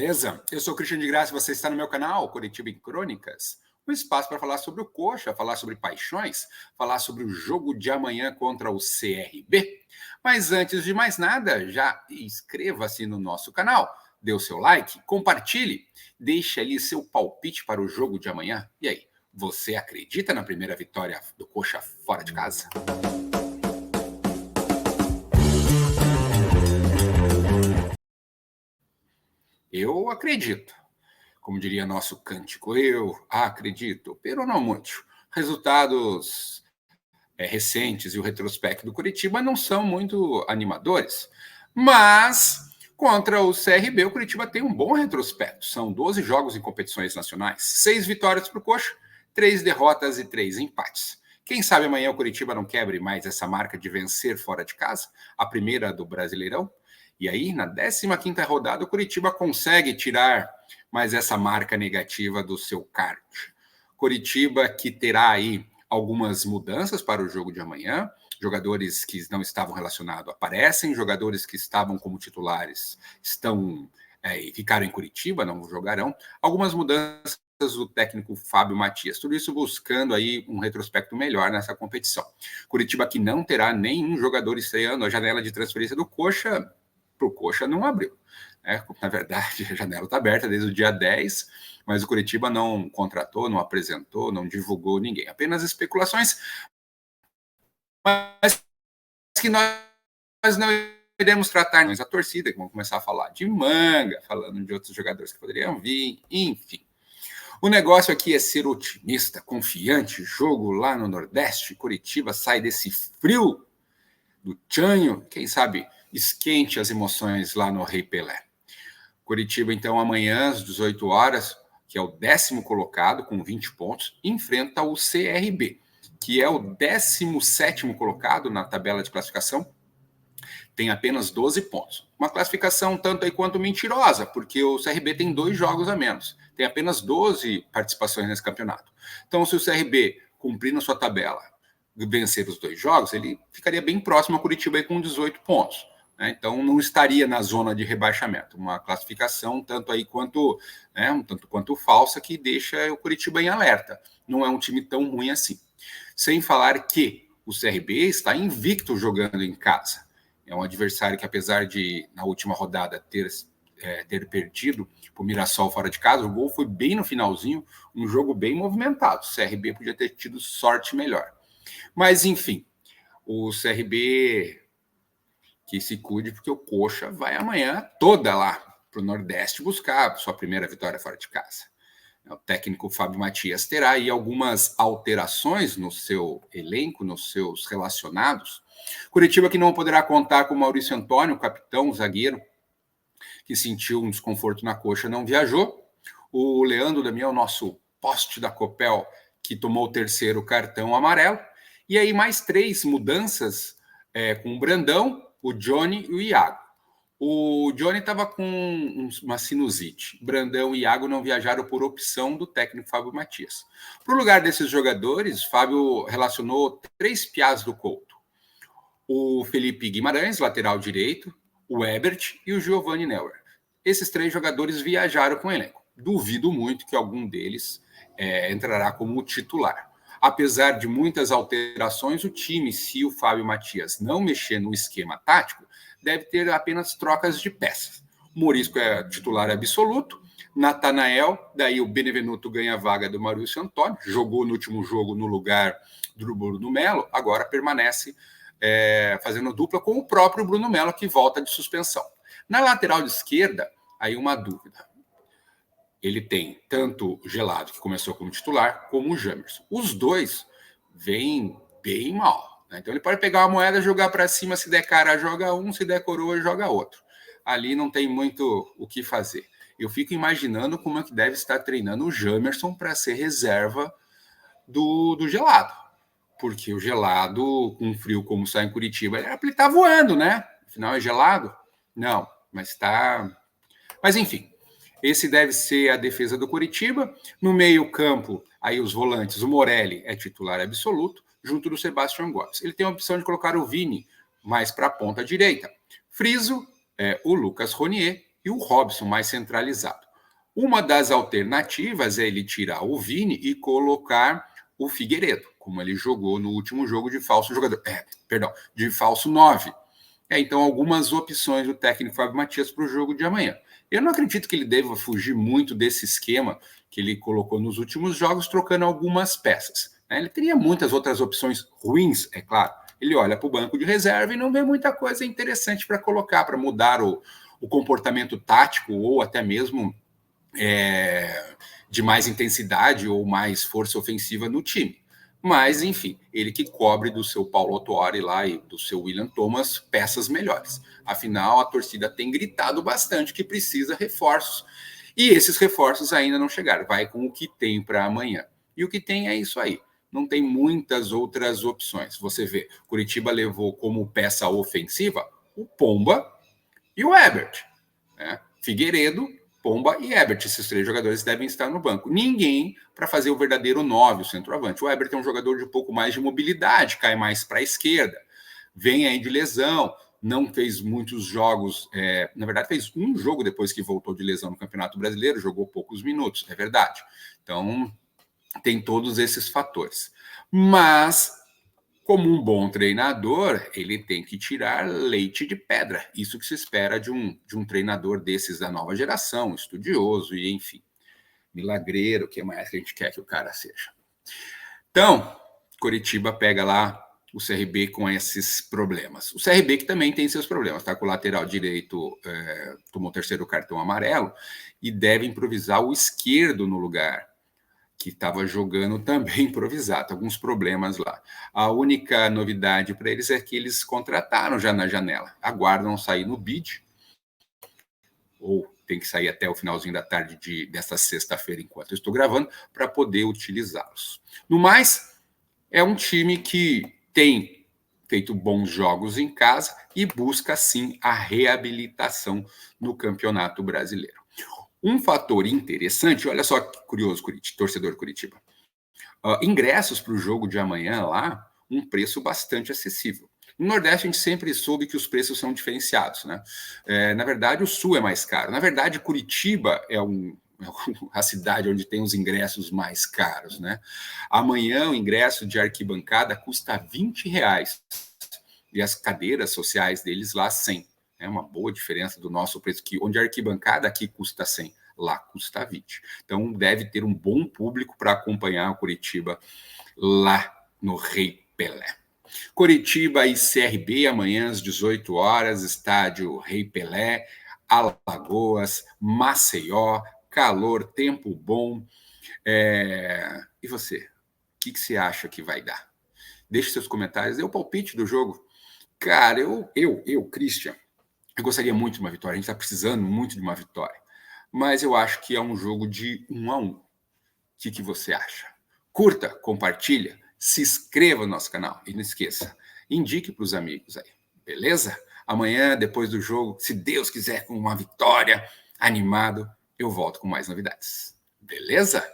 Beleza? Eu sou o Christian de Graça e você está no meu canal, Coritiba em Crônicas. Um espaço para falar sobre o Coxa, falar sobre paixões, falar sobre o jogo de amanhã contra o CRB. Mas antes de mais nada, já inscreva-se no nosso canal, dê o seu like, compartilhe, deixe ali seu palpite para o jogo de amanhã. E aí, você acredita na primeira vitória do Coxa fora de casa? Eu acredito. Como diria nosso cântico, eu acredito, pero não muito. Resultados recentes e o retrospecto do Curitiba não são muito animadores, mas contra o CRB, o Curitiba tem um bom retrospecto. São 12 jogos em competições nacionais, 6 vitórias para o Coxa, 3 derrotas e 3 empates. Quem sabe amanhã o Curitiba não quebre mais essa marca de vencer fora de casa, a primeira do Brasileirão? E aí, na 15ª rodada, o Curitiba consegue tirar mais essa marca negativa do seu card. Curitiba que terá aí algumas mudanças para o jogo de amanhã. Jogadores que não estavam relacionados aparecem, jogadores que estavam como titulares ficaram em Curitiba, não jogarão. Algumas mudanças do técnico Fábio Matias. Tudo isso buscando aí um retrospecto melhor nessa competição. Curitiba que não terá nenhum jogador estreando, a janela de transferência do Coxa para o Coxa não abriu. Na verdade, a janela está aberta desde o dia 10, mas o Curitiba não contratou, não apresentou, não divulgou ninguém. Apenas especulações, mas que nós não iremos tratar. Mas a torcida, que vão começar a falar de Manga, falando de outros jogadores que poderiam vir, enfim. O negócio aqui é ser otimista, confiante. Jogo lá no Nordeste, Curitiba sai desse frio do Tchanho, quem sabe esquente as emoções lá no Rei Pelé. Curitiba, então, amanhã, às 18 horas, que é o 10º colocado, com 20 pontos, enfrenta o CRB, que é o 17º colocado na tabela de classificação, tem apenas 12 pontos. Uma classificação tanto aí quanto mentirosa, porque o CRB tem 2 jogos a menos, tem apenas 12 participações nesse campeonato. Então, se o CRB cumprir na sua tabela, vencer os 2 jogos, ele ficaria bem próximo ao Curitiba aí com 18 pontos. Então, não estaria na zona de rebaixamento. Uma classificação tanto aí quanto, um tanto quanto falsa, que deixa o Curitiba em alerta. Não é um time tão ruim assim. Sem falar que o CRB está invicto jogando em casa. É um adversário que, apesar de, na última rodada, ter perdido para o Mirassol fora de casa, o gol foi bem no finalzinho, um jogo bem movimentado. O CRB podia ter tido sorte melhor. Mas, enfim, o CRB que se cuide, porque o Coxa vai amanhã toda lá para o Nordeste buscar a sua primeira vitória fora de casa. O técnico Fábio Matias terá aí algumas alterações no seu elenco, nos seus relacionados. Curitiba que não poderá contar com o Maurício Antônio, capitão, zagueiro, que sentiu um desconforto na coxa, não viajou. O Leandro Damião, nosso poste da Copel, que tomou o 3º cartão amarelo. E aí mais 3 mudanças com o Brandão, o Johnny e o Iago. O Johnny estava com uma sinusite. Brandão e Iago não viajaram por opção do técnico Fábio Matias. Para o lugar desses jogadores, Fábio relacionou 3 piás do Couto. O Felipe Guimarães, lateral direito, o Ebert e o Giovanni Neuer. Esses 3 jogadores viajaram com o elenco. Duvido muito que algum deles entrará como titular. Apesar de muitas alterações, o time, se o Fábio Matias não mexer no esquema tático, deve ter apenas trocas de peças. O Morisco é titular absoluto, Natanael, daí o Benevenuto ganha a vaga do Maurício Antônio, jogou no último jogo no lugar do Bruno Melo, agora permanece fazendo dupla com o próprio Bruno Melo, que volta de suspensão. Na lateral de esquerda, aí uma dúvida. Ele tem tanto o Gelado, que começou como titular, como o Jamerson. Os dois vêm bem mal. Então ele pode pegar uma moeda, jogar para cima, se der cara, joga um, se der coroa, joga outro. Ali não tem muito o que fazer. Eu fico imaginando como é que deve estar treinando o Jamerson para ser reserva do Gelado. Porque o Gelado, com frio como sai em Curitiba, ele tá voando, né? Afinal é gelado? Não, mas tá... Mas enfim... Esse deve ser a defesa do Curitiba. No meio-campo, aí os volantes, o Morelli é titular absoluto, junto do Sebastião Gomes. Ele tem a opção de colocar o Vini mais para a ponta direita. Friso, o Lucas Ronier e o Robson mais centralizado. Uma das alternativas é ele tirar o Vini e colocar o Figueiredo, como ele jogou no último jogo de falso jogador. De falso 9. Então, algumas opções do técnico Fábio Matias para o jogo de amanhã. Eu não acredito que ele deva fugir muito desse esquema que ele colocou nos últimos jogos, trocando algumas peças. Ele teria muitas outras opções ruins, é claro. Ele olha para o banco de reserva e não vê muita coisa interessante para colocar, para mudar o comportamento tático ou até mesmo de mais intensidade ou mais força ofensiva no time. Mas, enfim, ele que cobre do seu Paulo Autuori lá e do seu William Thomas peças melhores. Afinal, a torcida tem gritado bastante que precisa reforços. E esses reforços ainda não chegaram. Vai com o que tem para amanhã. E o que tem é isso aí. Não tem muitas outras opções. Você vê, Curitiba levou como peça ofensiva o Pomba e o Herbert. Figueiredo, Pomba e Herbert, esses 3 jogadores devem estar no banco. Ninguém para fazer o verdadeiro 9, o centroavante. O Herbert é um jogador de um pouco mais de mobilidade, cai mais para a esquerda, vem aí de lesão, não fez muitos jogos, na verdade fez um jogo depois que voltou de lesão no Campeonato Brasileiro, jogou poucos minutos, é verdade. Então, tem todos esses fatores. Mas, como um bom treinador, ele tem que tirar leite de pedra. Isso que se espera de um treinador desses da nova geração, estudioso e, enfim, milagreiro, o que mais que a gente quer que o cara seja. Então, Coritiba pega lá o CRB com esses problemas. O CRB que também tem seus problemas, tá com o lateral direito, tomou o 3º cartão amarelo e deve improvisar o esquerdo no lugar, que estava jogando também improvisado, alguns problemas lá. A única novidade para eles é que eles contrataram já na janela, aguardam sair no bid, ou tem que sair até o finalzinho da tarde desta sexta-feira, enquanto eu estou gravando, para poder utilizá-los. No mais, é um time que tem feito bons jogos em casa e busca, sim, a reabilitação no Campeonato Brasileiro. Um fator interessante, olha só que curioso, torcedor Curitiba. Ingressos para o jogo de amanhã lá, um preço bastante acessível. No Nordeste, a gente sempre soube que os preços são diferenciados, né? Na verdade, o Sul é mais caro. Na verdade, Curitiba é a cidade onde tem os ingressos mais caros, né? Amanhã, o ingresso de arquibancada custa R$20. E as cadeiras sociais deles lá, 100. É uma boa diferença do nosso preço, que onde a arquibancada aqui custa 100, lá custa 20. Então, deve ter um bom público para acompanhar o Curitiba lá no Rei Pelé. Curitiba e CRB, amanhã às 18 horas, estádio Rei Pelé, Alagoas, Maceió, calor, tempo bom. E você? O que você acha que vai dar? Deixe seus comentários, dê o palpite do jogo. Cara, Christian, eu gostaria muito de uma vitória, a gente está precisando muito de uma vitória, mas eu acho que é um jogo de 1-1. O que você acha? Curta, compartilha, se inscreva no nosso canal e não esqueça, indique para os amigos aí, beleza? Amanhã, depois do jogo, se Deus quiser, com uma vitória, animado, eu volto com mais novidades, beleza?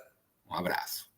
Um abraço.